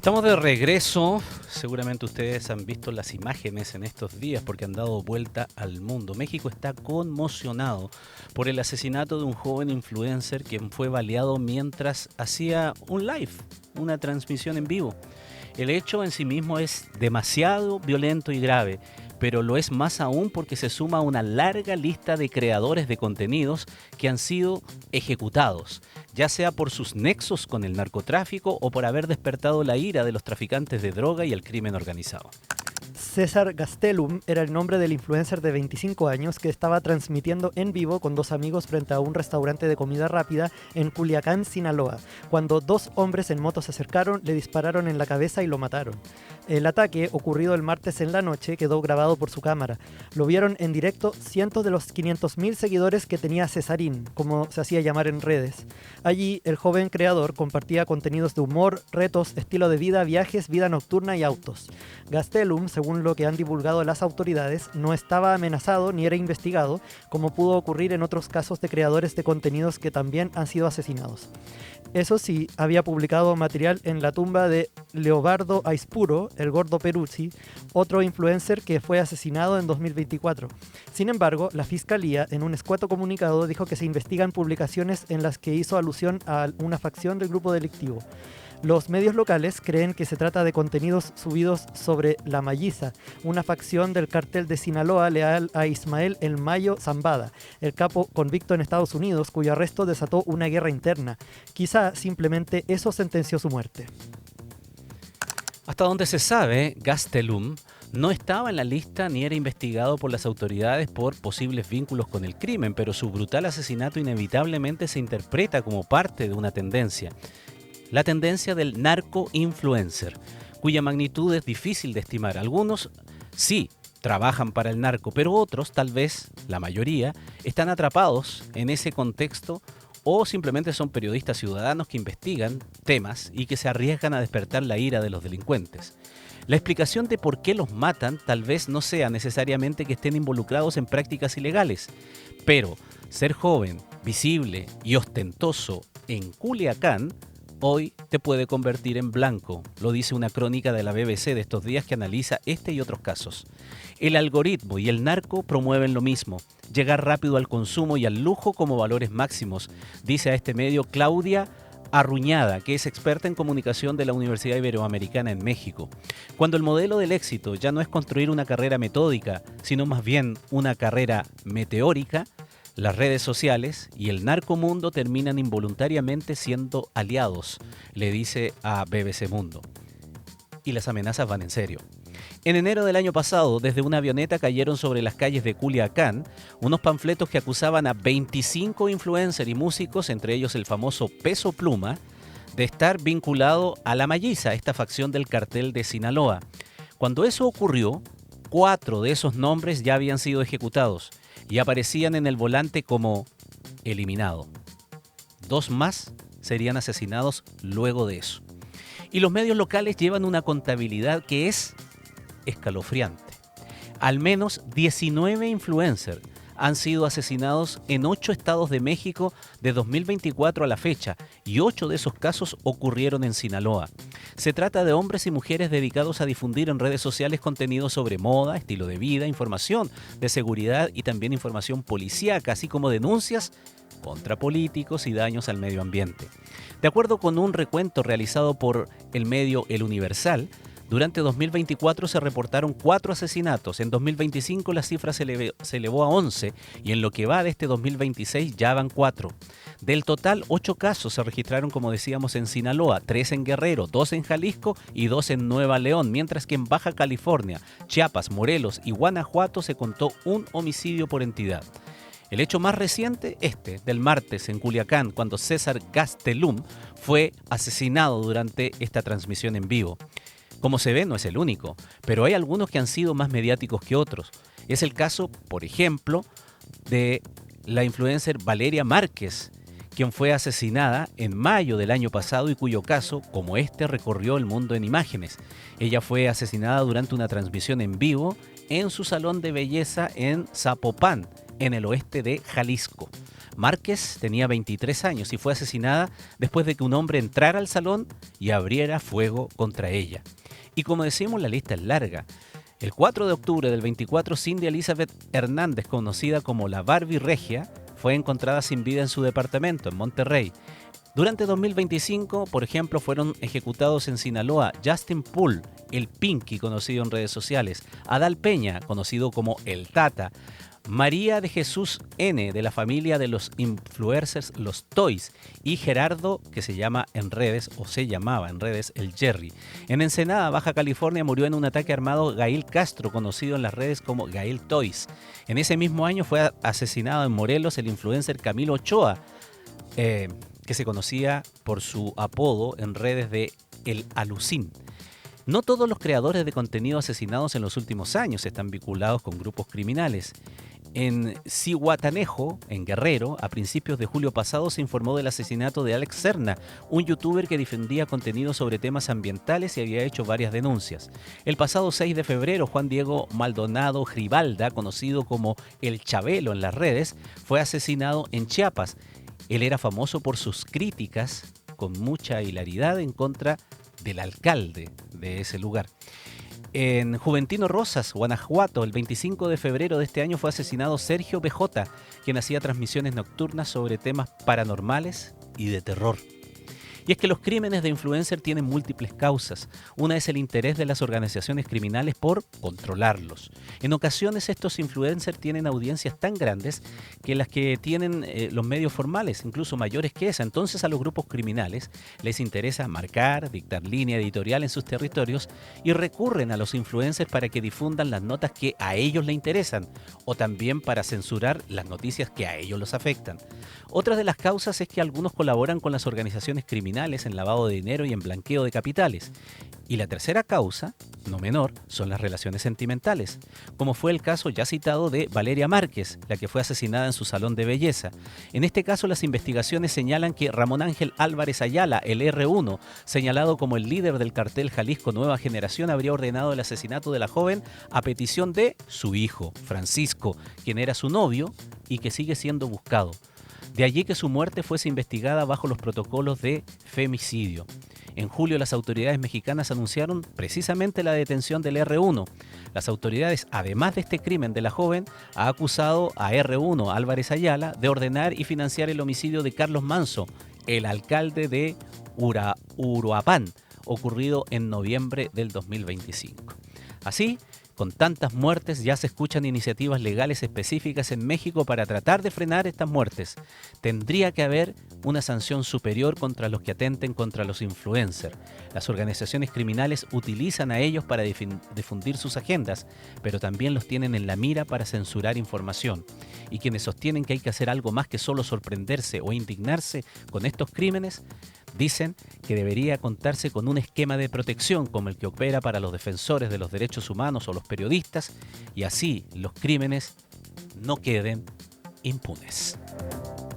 Estamos de regreso. Seguramente ustedes han visto las imágenes en estos días porque han dado vuelta al mundo. México está conmocionado por el asesinato de un joven influencer quien fue baleado mientras hacía un live, una transmisión en vivo. El hecho en sí mismo es demasiado violento y grave, pero lo es más aún porque se suma a una larga lista de creadores de contenidos que han sido ejecutados, ya sea por sus nexos con el narcotráfico o por haber despertado la ira de los traficantes de droga y el crimen organizado. César Gastelum era el nombre del influencer de 25 años que estaba transmitiendo en vivo con dos amigos frente a un restaurante de comida rápida en Culiacán, Sinaloa. Cuando dos hombres en moto se acercaron, le dispararon en la cabeza y lo mataron. El ataque, ocurrido el martes en la noche, quedó grabado por su cámara. Lo vieron en directo cientos de los 500.000 seguidores que tenía Cesarín, como se hacía llamar en redes. Allí, el joven creador compartía contenidos de humor, retos, estilo de vida, viajes, vida nocturna y autos. Gastelum, según lo que han divulgado las autoridades, no estaba amenazado ni era investigado, como pudo ocurrir en otros casos de creadores de contenidos que también han sido asesinados. Eso sí, había publicado material en la tumba de Leobardo Aispuro, el gordo Peruzzi, otro influencer que fue asesinado en 2024. Sin embargo, la fiscalía, en un escueto comunicado, dijo que se investigan publicaciones en las que hizo alusión a una facción del grupo delictivo. Los medios locales creen que se trata de contenidos subidos sobre La Malliza, una facción del cártel de Sinaloa leal a Ismael El Mayo Zambada, el capo convicto en Estados Unidos cuyo arresto desató una guerra interna. Quizá simplemente eso sentenció su muerte. Hasta donde se sabe, Gastelum no estaba en la lista ni era investigado por las autoridades por posibles vínculos con el crimen, pero su brutal asesinato inevitablemente se interpreta como parte de una tendencia. La tendencia del narco-influencer, cuya magnitud es difícil de estimar. Algunos sí trabajan para el narco, pero otros, tal vez la mayoría, están atrapados en ese contexto o simplemente son periodistas ciudadanos que investigan temas y que se arriesgan a despertar la ira de los delincuentes. La explicación de por qué los matan tal vez no sea necesariamente que estén involucrados en prácticas ilegales, pero ser joven, visible y ostentoso en Culiacán hoy te puede convertir en blanco, lo dice una crónica de la BBC de estos días que analiza este y otros casos. El algoritmo y el narco promueven lo mismo, llegar rápido al consumo y al lujo como valores máximos, dice a este medio Claudia Arruñada, que es experta en comunicación de la Universidad Iberoamericana en México. Cuando el modelo del éxito ya no es construir una carrera metódica, sino más bien una carrera meteórica, las redes sociales y el narcomundo terminan involuntariamente siendo aliados, le dice a BBC Mundo. Y las amenazas van en serio. En enero del año pasado, desde una avioneta cayeron sobre las calles de Culiacán unos panfletos que acusaban a 25 influencers y músicos, entre ellos el famoso Peso Pluma, de estar vinculado a La Malliza, esta facción del cartel de Sinaloa. Cuando eso ocurrió, 4 de esos nombres ya habían sido ejecutados y aparecían en el volante como eliminado. 2 más serían asesinados luego de eso. Y los medios locales llevan una contabilidad que es escalofriante. Al menos 19 influencers han sido asesinados en 8 estados de México de 2024 a la fecha, y 8 de esos casos ocurrieron en Sinaloa. Se trata de hombres y mujeres dedicados a difundir en redes sociales contenido sobre moda, estilo de vida, información de seguridad y también información policíaca, así como denuncias contra políticos y daños al medio ambiente. De acuerdo con un recuento realizado por el medio El Universal, durante 2024 se reportaron 4 asesinatos, en 2025 la cifra se elevó a 11 y en lo que va de este 2026 ya van 4. Del total, 8 casos se registraron, como decíamos, en Sinaloa, 3 en Guerrero, 2 en Jalisco y 2 en Nueva León, mientras que en Baja California, Chiapas, Morelos y Guanajuato se contó un homicidio por entidad. El hecho más reciente, del martes en Culiacán, cuando César Gastelum fue asesinado durante esta transmisión en vivo. Como se ve, no es el único, pero hay algunos que han sido más mediáticos que otros. Es el caso, por ejemplo, de la influencer Valeria Márquez, quien fue asesinada en mayo del año pasado y cuyo caso, como recorrió el mundo en imágenes. Ella fue asesinada durante una transmisión en vivo en su salón de belleza en Zapopan, en el oeste de Jalisco. Márquez tenía 23 años y fue asesinada después de que un hombre entrara al salón y abriera fuego contra ella. Y como decimos, la lista es larga. El 4 de octubre del 24, Cindy Elizabeth Hernández, conocida como la Barbie Regia, fue encontrada sin vida en su departamento en Monterrey. Durante 2025, por ejemplo, fueron ejecutados en Sinaloa Justin Poole, el Pinky, conocido en redes sociales, Adal Peña, conocido como el Tata, María de Jesús N., de la familia de los influencers Los Toys, y Gerardo, que se llama en redes, o se llamaba en redes, el Jerry. En Ensenada, Baja California, murió en un ataque armado Gail Castro, conocido en las redes como Gail Toys. En ese mismo año fue asesinado en Morelos el influencer Camilo Ochoa, que se conocía por su apodo en redes de El Alucín. No todos los creadores de contenido asesinados en los últimos años están vinculados con grupos criminales. En Zihuatanejo, en Guerrero, a principios de julio pasado se informó del asesinato de Alex Serna, un youtuber que difundía contenido sobre temas ambientales y había hecho varias denuncias. El pasado 6 de febrero, Juan Diego Maldonado Gribalda, conocido como El Chabelo en las redes, fue asesinado en Chiapas. Él era famoso por sus críticas con mucha hilaridad en contra del alcalde de ese lugar. En Juventino Rosas, Guanajuato, el 25 de febrero de este año fue asesinado Sergio PJ, quien hacía transmisiones nocturnas sobre temas paranormales y de terror. Y es que los crímenes de influencer tienen múltiples causas. Una es el interés de las organizaciones criminales por controlarlos. En ocasiones estos influencers tienen audiencias tan grandes que las que tienen los medios formales, incluso mayores que esa. Entonces a los grupos criminales les interesa marcar, dictar línea editorial en sus territorios y recurren a los influencers para que difundan las notas que a ellos les interesan o también para censurar las noticias que a ellos los afectan. Otra de las causas es que algunos colaboran con las organizaciones criminales en lavado de dinero y en blanqueo de capitales. Y la tercera causa, no menor, son las relaciones sentimentales, como fue el caso ya citado de Valeria Márquez, la que fue asesinada en su salón de belleza. En este caso, las investigaciones señalan que Ramón Ángel Álvarez Ayala, el R1, señalado como el líder del cartel Jalisco Nueva Generación, habría ordenado el asesinato de la joven a petición de su hijo, Francisco, quien era su novio y que sigue siendo buscado. De allí que su muerte fuese investigada bajo los protocolos de femicidio. En julio las autoridades mexicanas anunciaron precisamente la detención del R1. Las autoridades, además de este crimen de la joven, ha acusado a R1 Álvarez Ayala de ordenar y financiar el homicidio de Carlos Manso, el alcalde de Uruapan, ocurrido en noviembre del 2025. Así, con tantas muertes, ya se escuchan iniciativas legales específicas en México para tratar de frenar estas muertes. Tendría que haber una sanción superior contra los que atenten contra los influencers. Las organizaciones criminales utilizan a ellos para difundir sus agendas, pero también los tienen en la mira para censurar información. Y quienes sostienen que hay que hacer algo más que solo sorprenderse o indignarse con estos crímenes, dicen que debería contarse con un esquema de protección como el que opera para los defensores de los derechos humanos o los periodistas, y así los crímenes no queden impunes.